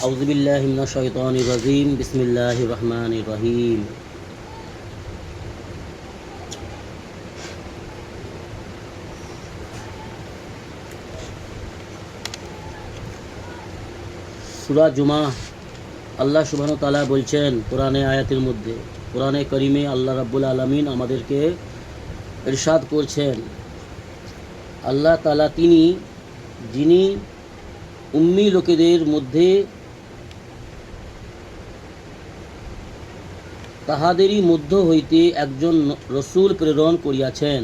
আউযু বিল্লাহি মিনাশ শাইতানির রাজিম। বিসমিল্লাহির রহমানির রহিম। সূরা জুমা। আল্লাহ সুবহানাহু ওয়া তাআলা বলছেন কোরআনে আয়াতের মধ্যে, কোরআনে কারিমে আল্লাহ রাব্বুল আলামিন আমাদেরকে ইরশাদ করছেন, আল্লাহ তাআলা তিনি যিনি উম্মি লোকেদের মধ্যে তাহাদেরই মধ্য হইতে একজন রসূল প্রেরণ করিয়াছেন।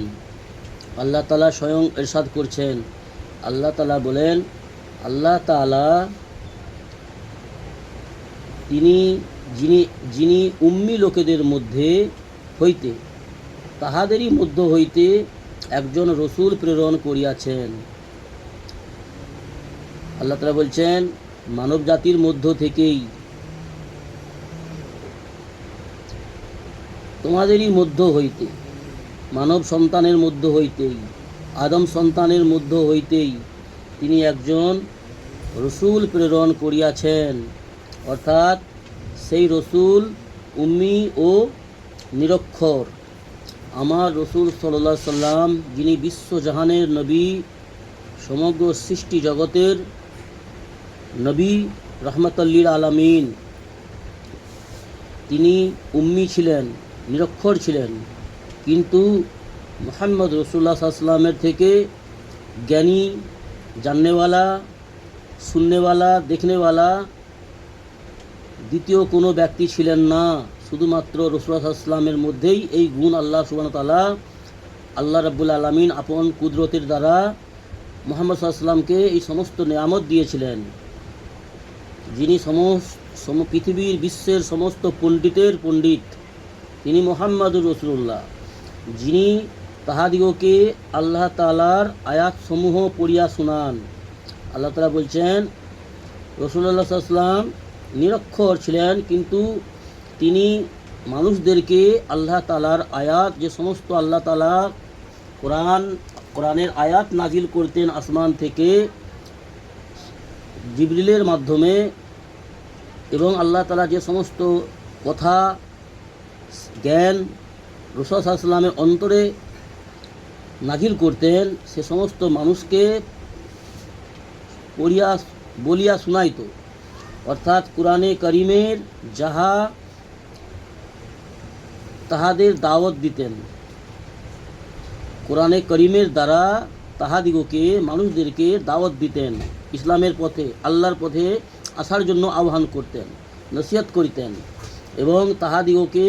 আল্লাহ তাআলা স্বয়ং ইরশাদ করছেন, আল্লাহ তাআলা বলেন, আল্লাহ তাআলা তিনি যিনি উম্মি লোকেদের মধ্যে হইতে তাহাদেরই মধ্য হইতে একজন রসূল প্রেরণ করিয়াছেন। আল্লাহ তাআলা বলছেন, মানব জাতির মধ্য থেকেই, তোমাদেরই মধ্য হইতে, মানব সন্তানের মধ্য হইতেই, আদম সন্তানের মধ্য হইতেই তিনি একজন রসূল প্রেরণ করিয়াছেন। অর্থাৎ সেই রসূল উম্মি ও নিরক্ষর। আমার রসূল সাল্লাল্লাহু আলাইহি সাল্লাম, যিনি বিশ্বজাহানের নবী, সমগ্র সৃষ্টি জগতের নবী, রাহমাতুল লিল আলামিন, তিনি উম্মি ছিলেন, নিরক্ষর ছিলেন, কিন্তু মুহাম্মদ রাসূলুল্লাহ সাল্লাল্লাহু আলাইহি সাল্লামের থেকে জ্ঞানী, জাননেওয়ালা, শুননেওয়ালা, দেখনেওয়ালা দ্বিতীয় কোনো ব্যক্তি ছিলেন না। শুধুমাত্র রাসূলুল্লাহ সাল্লাল্লাহু আলাইহি সাল্লামের মধ্যেই এই গুণ আল্লাহ সুবহানাহু ওয়া তাআলা, আল্লাহ রাব্বুল আলামিন আপন কুদরতের দ্বারা মুহাম্মদ সাল্লাল্লাহু আলাইহি সাল্লামকে এই সমস্ত নেয়ামত দিয়েছিলেন। যিনি পৃথিবীর বিশ্বের সমস্ত পণ্ডিতের পণ্ডিত, তিনি মুহাম্মাদুর রাসূলুল্লাহ, যিনি তাহাদিগকে আল্লাহ তাআলার আয়াতসমূহ পড়িয়া শোনান। আল্লাহ তাআলা বলছেন, রাসূলুল্লাহ সাল্লাল্লাহু আলাইহি সাল্লাম নিরক্ষর ছিলেন, কিন্তু তিনি মানুষদেরকে আল্লাহ তাআলার আয়াত, যে সমস্ত আল্লাহ তাআলা কোরআনের আয়াত নাজিল করতেন আসমান থেকে জিবরিলের মাধ্যমে, এবং আল্লাহ তাআলা যে সমস্ত কথা, জ্ঞান রাসূল সাল্লাল্লাহু আলাইহি সাল্লামের অন্তরে নাজিল করতেন, সে সমস্ত মানুষকে বলিয়া শোনাইত। অর্থাৎ কোরআনে কারিমের যাহা তাহাদের দাওয়াত দিতেন, কোরআনে কারিমের দ্বারা তাহাদিগকে, মানুষদেরকে দাওয়াত দিতেন, ইসলামের পথে, আল্লাহর পথে আসার জন্য আহ্বান করতেন, নসিহত করিতেন, এবং তাহাদিগকে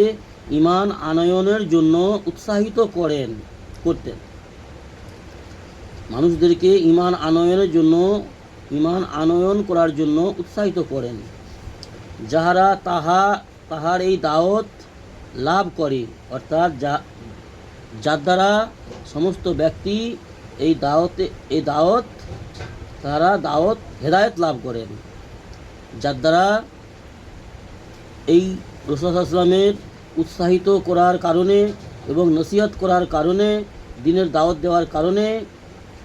ঈমান আনয়নের জন্য উৎসাহিত করতেন। মানুষদেরকে ঈমান আনয়ন করার জন্য উৎসাহিত করেন। যাহারা তাহার এই দাওয়াত লাভ করে, অর্থাৎ যার দ্বারা সমস্ত ব্যক্তি এই দাওয়াত তারা হেদায়েত লাভ করেন, যার দ্বারা এই রাসূল সাল্লাল্লাহু আলাইহি ওয়াসাল্লামের উৎসাহিত করার কারণে এবং নসিহত করার কারণে, দ্বীনের দাওয়াত দেওয়ার কারণে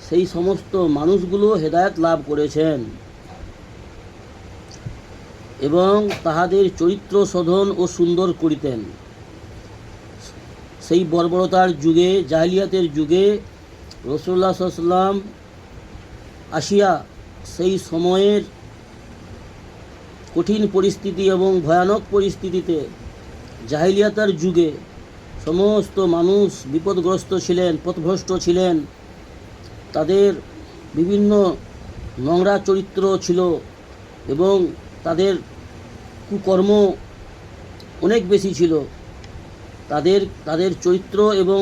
সেই সমস্ত মানুষগুলো হেদায়েত লাভ করেছেন এবং তাহাদের চরিত্র শোধন ও সুন্দর করিতেন। সেই বর্বরতার যুগে, জাহিলিয়াতের যুগে রাসূলুল্লাহ সাল্লাল্লাহু আলাইহি ওয়াসাল্লাম আসিয়া সেই সময়ের কঠিন পরিস্থিতি এবং ভয়ানক পরিস্থিতিতে, জাহিলিয়াতের যুগে সমস্ত মানুষ বিপদগ্রস্ত ছিলেন, পথভ্রষ্ট ছিলেন, তাদের বিভিন্ন নোংরা চরিত্র ছিল এবং তাদের কুকর্ম অনেক বেশি ছিল। তাদের চরিত্র এবং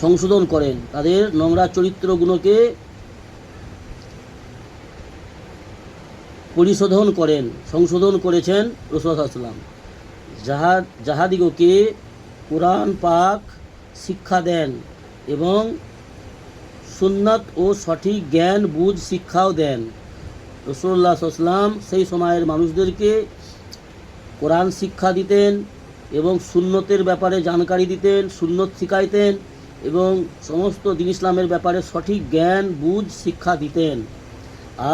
সংশোধন করেন, তাদের নোংরা চরিত্রগুলোকে পরিশোধন করেন, সংশোধন করেছেন রাসূলুল্লাহ সাল্লাল্লাহু আলাইহি ওয়াসাল্লাম। যাহাদিগকে কোরআন পাক শিক্ষা দেন এবং সুন্নাত ও সঠিক জ্ঞান বুঝ শিক্ষাও দেন। রাসূলুল্লাহ সাল্লাল্লাহু আলাইহি ওয়াসাল্লাম সেই সময়ের মানুষদেরকে কোরআন শিক্ষা দিতেন এবং সুন্নতের ব্যাপারে জানকারি দিতেন, সুন্নত শিখাইতেন এবং সমস্ত দিন ইসলামের ব্যাপারে সঠিক জ্ঞান বুঝ শিক্ষা দিতেন।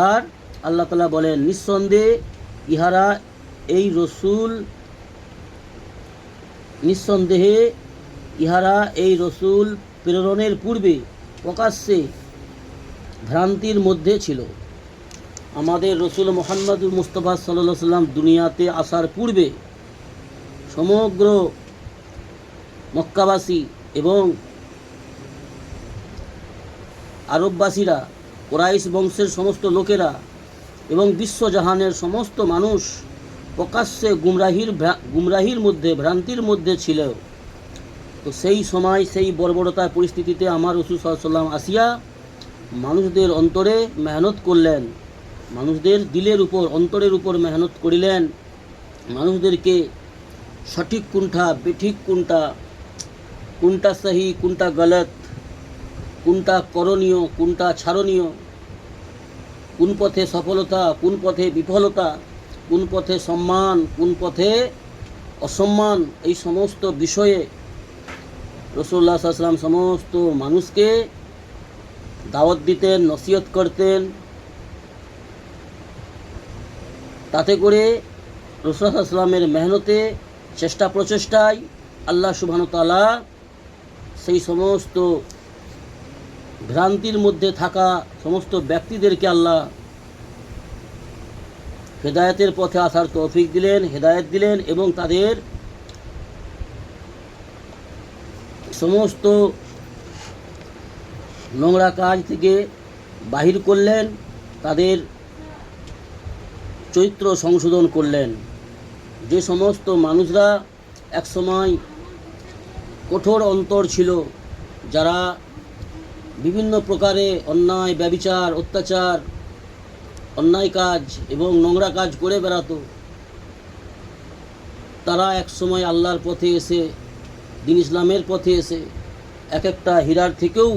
আর আল্লাহ তাআলা বলেন, নিঃসন্দেহে ইহারা এই রসুল নিঃসন্দেহে ইহারা এই রসুল প্রেরণের পূর্বে প্রকাশ্যে ভ্রান্তির মধ্যে ছিল। আমাদের রসুল মুহাম্মদুর মুস্তাফা সাল্লাল্লাহু আলাইহি সাল্লাম দুনিয়াতে আসার পূর্বে সমগ্র মক্কাবাসী এবং আরববাসীরা, কুরাইশ বংশের সমস্ত লোকেরা এবং বিশ্বজাহানের সমস্ত মানুষ প্রকাশ্যে গুমরাহির মধ্যে, ভ্রান্তির মধ্যে ছিল। তো সেই সময়, সেই বর্বরতার পরিস্থিতিতে আমার রাসূল সাল্লাল্লাহু আলাইহি সাল্লাম আসিয়া মানুষদের অন্তরে মেহনত করলেন, মানুষদের দিলের উপর, অন্তরের উপর মেহনত করিলেন, মানুষদেরকে সঠিক কোনটা, বেঠিক কোনটা, কোনটা সহি, কোনটা গলত, কোনটা করণীয়, কোনটা ছাড়নীয়, কোন পথে সফলতা, কোন পথে বিফলতা, কোন পথে সম্মান, কোন পথে অসম্মান, এই সমস্ত বিষয়ে রাসূলুল্লাহ সাল্লাল্লাহু আলাইহি ওয়াসাল্লাম সমস্ত মানুষকে দাওয়াত দিতেন, নসিহত করতেন। তাতে করে রাসূলুল্লাহ সাল্লাল্লাহু আলাইহি ওয়াসাল্লামের মেহনতে, চেষ্টা প্রচেষ্টায় আল্লাহ সুবহানাহু ওয়া তাআলা সেই সমস্ত ভ্রান্তির মধ্যে থাকা সমস্ত ব্যক্তিদেরকে আল্লাহ হেদায়েতের পথে আসার তৌফিক দিলেন, হেদায়েত দিলেন এবং তাদের সমস্ত নোংরা কাজ থেকে বাহির করলেন, তাদের চরিত্র সংশোধন করলেন। যে সমস্ত মানুষরা একসময় কঠোর অন্তর ছিল, যারা বিভিন্ন প্রকারে অন্যায়, ব্যভিচার, অত্যাচার, অন্যায় কাজ এবং নোংরা কাজ করে বেড়াতো, তারা একসময় আল্লাহর পথে এসে, দ্বীন ইসলামের পথে এসে এক একটা হীরার থেকেও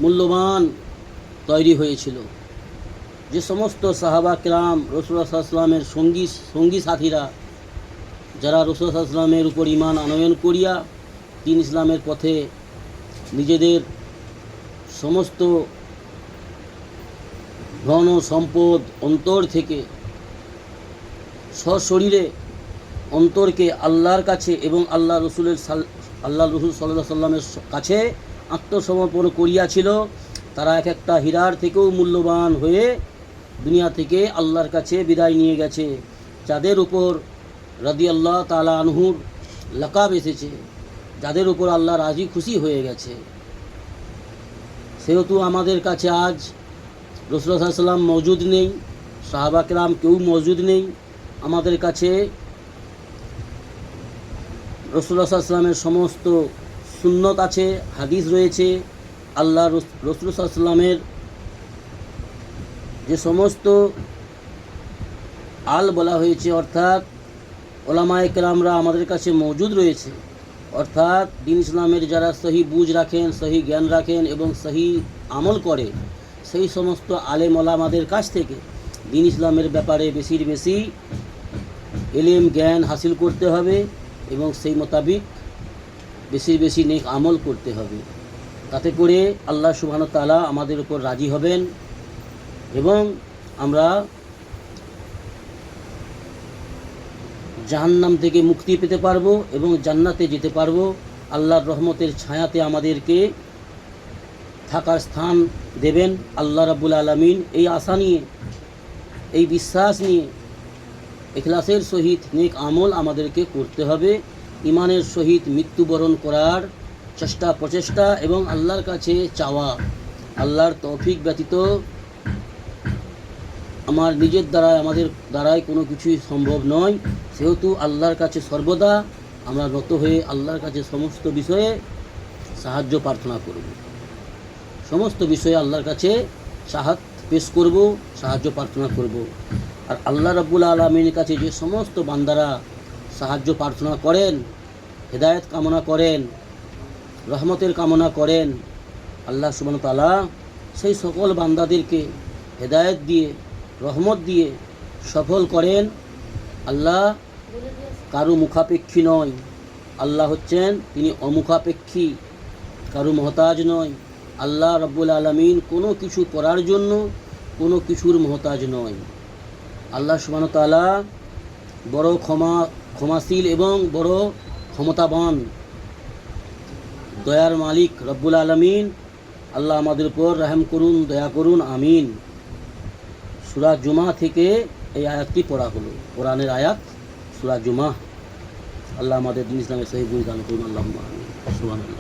মূল্যবান তৈরি হয়েছিল। যে সমস্ত সাহাবা কিরাম, রাসূলুল্লাহ সাল্লাল্লাহু আলাইহি ওয়াসাল্লামের সঙ্গী সাথীরা, যারা রাসূলুল্লাহ সাল্লাল্লাহু আলাইহি ওয়াসাল্লামের উপর ঈমান আনয়ন করিয়া দ্বীন ইসলামের পথে নিজেদের সমস্ত ধন ও সম্পদ অন্তর থেকে, সশরীরে অন্তরকে আল্লাহর কাছে এবং আল্লাহ রসুল সাল্লাল্লাহু আলাইহি সাল্লামের কাছে আত্মসমর্পণ করিয়াছিল, তারা এক একটা হীরার থেকেও মূল্যবান হয়ে দুনিয়া থেকে আল্লাহর কাছে বিদায় নিয়ে গেছে। যাদের উপর রাদিয়াল্লাহু তাআলা আনহুর লাকাব এসেছে, যাদের উপর আল্লাহ রাজি খুশি হয়ে গেছে। সেহেতু আমাদের কাছে আজ রাসূলুল্লাহ সাল্লাল্লাহু আলাইহি ওয়াসাল্লাম মওজুদ নেই, সাহাবা কিরাম কেউ মওজুদ নেই। আমাদের কাছে রাসূলুল্লাহ সাল্লাল্লাহু আলাইহি ওয়াসাল্লামের সমস্ত সুন্নত আছে, হাদিস রয়েছে। আল্লাহ রাসূল সাল্লাল্লাহু আলাইহি ওয়াসাল্লামের যে সমস্ত আল বলা হয়েছে, অর্থাৎ ওলামায়ে কেরামরা আমাদের কাছে মওজুদ রয়েছে। অর্থাৎ দ্বীন ইসলামের যারা সহি বুঝ রাখেন, সহি জ্ঞান রাখেন এবং সহি আমল করে, সেই সমস্ত আলেম ওলামাদের কাছ থেকে দ্বীন ইসলামের ব্যাপারে বেশির বেশি ইলম জ্ঞান হাসিল করতে হবে এবং সেই মোতাবিক বেশির বেশি নেক আমল করতে হবে। তাতে করে আল্লাহ সুবহানাহু ওয়া তাআলা আমাদের উপর রাজি হবেন এবং আমরা জাহান্নাম থেকে মুক্তি পেতে পারবো এবং জান্নাতে যেতে পারবো। আল্লাহর রহমতের ছায়াতে আমাদেরকে থাকার স্থান দেবেন আল্লাহ রাব্বুল আলামিন। এই আশা নিয়ে, এই বিশ্বাস নিয়ে ইখলাসের সহিত নেক আমল আমাদেরকে করতে হবে, ইমানের সহিত মৃত্যুবরণ করার চেষ্টা প্রচেষ্টা এবং আল্লাহর কাছে চাওয়া। আল্লাহর তৌফিক ব্যতীত আমার নিজের দ্বারায়, আমাদের দ্বারাই কোনো কিছুই সম্ভব নয়। সেহেতু আল্লাহর কাছে সর্বদা আমরা নত হয়ে আল্লাহর কাছে সমস্ত বিষয়ে সাহায্য প্রার্থনা করব, সমস্ত বিষয়ে আল্লাহর কাছে পেশ করব, সাহায্য প্রার্থনা করব। আর আল্লাহ রাব্বুল আলামিনের কাছে যে সমস্ত বান্দারা সাহায্য প্রার্থনা করেন, হেদায়েত কামনা করেন, রহমতের কামনা করেন, আল্লাহ সুবহানাহু ওয়া তাআলা সেই সকল বান্দাদেরকে হেদায়েত দিয়ে, রহমত দিয়ে সফল করেন। আল্লাহ কারো মুখাপেক্ষী নয়, আল্লাহ হচ্ছেন তিনি অমুখাপেক্ষী, কারো মহতাজ নয়। আল্লাহ রাব্বুল আলামিন কোনো কিছু করার জন্য কোনো কিছুর মহতাজ নয়। আল্লাহ সুবহানাহু ওয়া তাআলা বড় ক্ষমাশীল এবং বড় ক্ষমতাবান, দয়ার মালিক রব্বুল আলামিন। আল্লাহ আমাদের উপর রহম করুন, দয়া করুন, আমিন। সূরা জুমা থেকে এই আয়াতটি পড়া হলো, কোরআনের আয়াত সূরা জুমা। আল্লাহ আমাদের দিন ইসলামের সহি বুঝ দান করুন। আল্লাহুম্মা আমিন। সুবহানাল্লাহ।